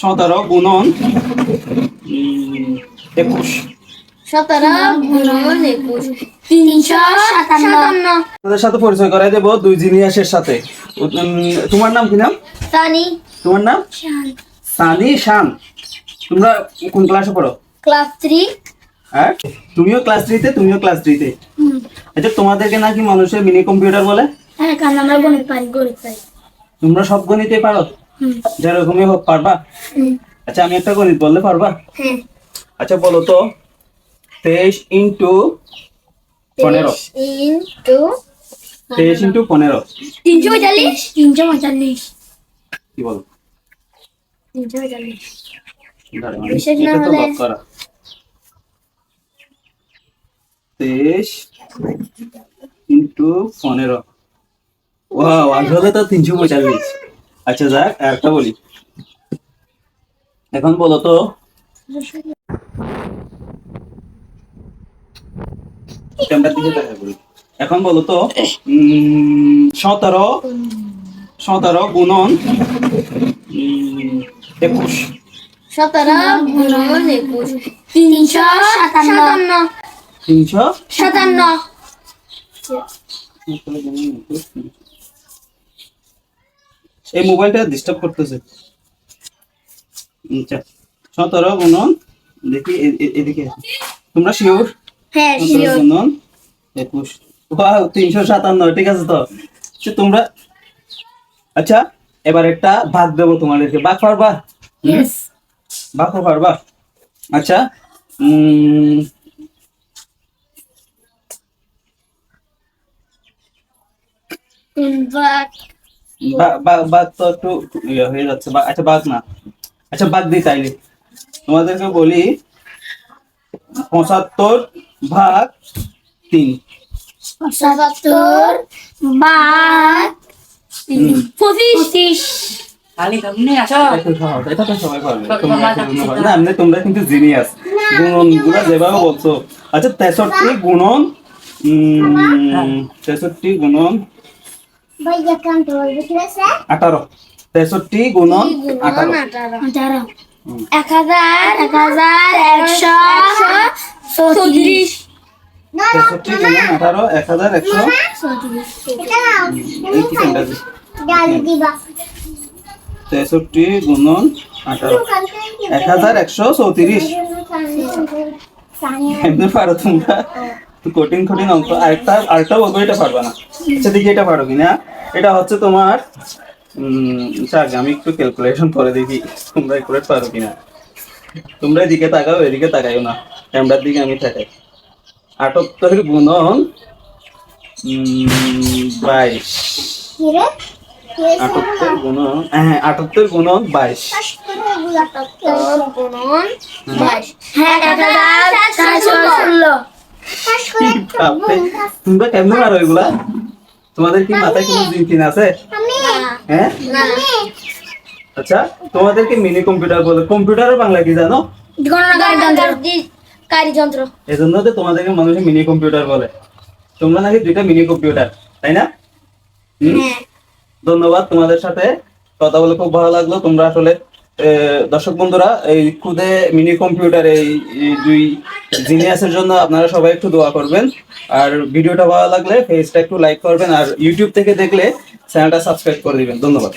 17 গুণন 21। 17 গুণন 21 357। আপনাদের সাথে পরিচয় করাই দেবো দুই জিনিয়াসের সাথে। তোমার নাম কি নাম? সানি। তোমার নাম? শান। সানি শান। তোমরা কোন ক্লাসে পড়ো? ক্লাস 3। হ্যাঁ, তুমিও ক্লাস 3 তে, তুমিও ক্লাস 3 তে। আচ্ছা, তোমাদেরকে নাকি মানুষের মিনি কম্পিউটার বলে? হ্যাঁ, কারণ আমরা গণিত পারি। তোমরা সব গণিতে পারো? যেরকমই হোক পারবা? আচ্ছা, আমি একটা গণিত বললে পারবা? হ্যাঁ। আচ্ছা, বলো তো 23 ইন্টু 15। 23 ইন্টু 15 345। কি বলো? 345। বিশেষ না হলে 23 ইন্টু 15। ওয়াও, আসলে তো 345। আচ্ছা, যাক, একটা বলি। এখন বলো তো ক্যামেরার দিকে দেখা করি। এখন বলো তো 17 গুণন 21। 17 গুণন 21 357। 357। এই মোবাইলটা ডিস্টার্ব করতেছে। আচ্ছা, 17 গুণন, দেখি এদিকে আসো। তোমরা শিওর? হ্যাঁ, 17 শিওর। গুণন 21। ওয়াও, 357। ঠিক আছে তো? আচ্ছা, তোমরা, আচ্ছা, এবার একটা ভাগ দেবো তোমাদেরকে। ভাগ পারবা? ইয়েস। ভাগ পারবা? আচ্ছা, বাদ তো একটু ইয়ে হয়ে যাচ্ছে। আচ্ছা, বাদ না। আচ্ছা, বাদ দিই তাইলে। তোমাদেরকে বলি 75 ভাগ 3। 75 ভাগ 25। খালি তুমি আসো। এটা তো সবাই পারবে। না, এমনি তোমরা কিন্তু জিনিয়াস। গুণন গুলা যেভাবে বলছো। আচ্ছা, 63 গুণন 63 গুণন 18। 63 গুণন 18। 1134। 63 গুণন 18 1134। 63 গুণন 18 1134। এমনি পারো তোমরা? কঠিন অঙ্ক। আরেকটা বলবো, এটা পারবা না। আচ্ছা, দেখি এটা পারো কিনা। এটা হচ্ছে তোমার যাক, আমি একটু ক্যালকুলেশন করে দেখি তোমরা একুরেট পারো কিনা। তোমরা এদিকে তাকাও, এদিকে তাকাইও না, ক্যামেরার দিকে আমি তাকাই। 78 গুণন 22। 78 গুণন 22। 78 গুণন 22। হ্যাঁ, 1416। তোমরা কেমনে পারো এগুলা? তোমাদের কি মাথায় কোনো জিনিস আছে? হ্যাঁ, আচ্ছা, তোমাদেরকে মিনি কম্পিউটার বলে। কম্পিউটারের বাংলা কি জানো? গণনাকারী যন্ত্র। এজন্য তো তোমাদেরকে মানুষে মিনি কম্পিউটার বলে। তোমরা নাকি 2টা মিনি কম্পিউটার, তাই না? হ্যাঁ। ধন্যবাদ, তোমাদের সাথে কথা বলে খুব ভালো লাগলো। তোমরা আসলে দর্শক বন্ধুরা, এই খুদে মিনি কম্পিউটার এই দুই জিনিয়াসের জন্য আপনারা সবাই একটু দোয়া করবেন। আর ভিডিওটা ভালো লাগলে পেজটা একটু লাইক করবেন, আর ইউটিউব থেকে দেখলে চ্যানেলটা সাবস্ক্রাইব করে দিবেন। ধন্যবাদ।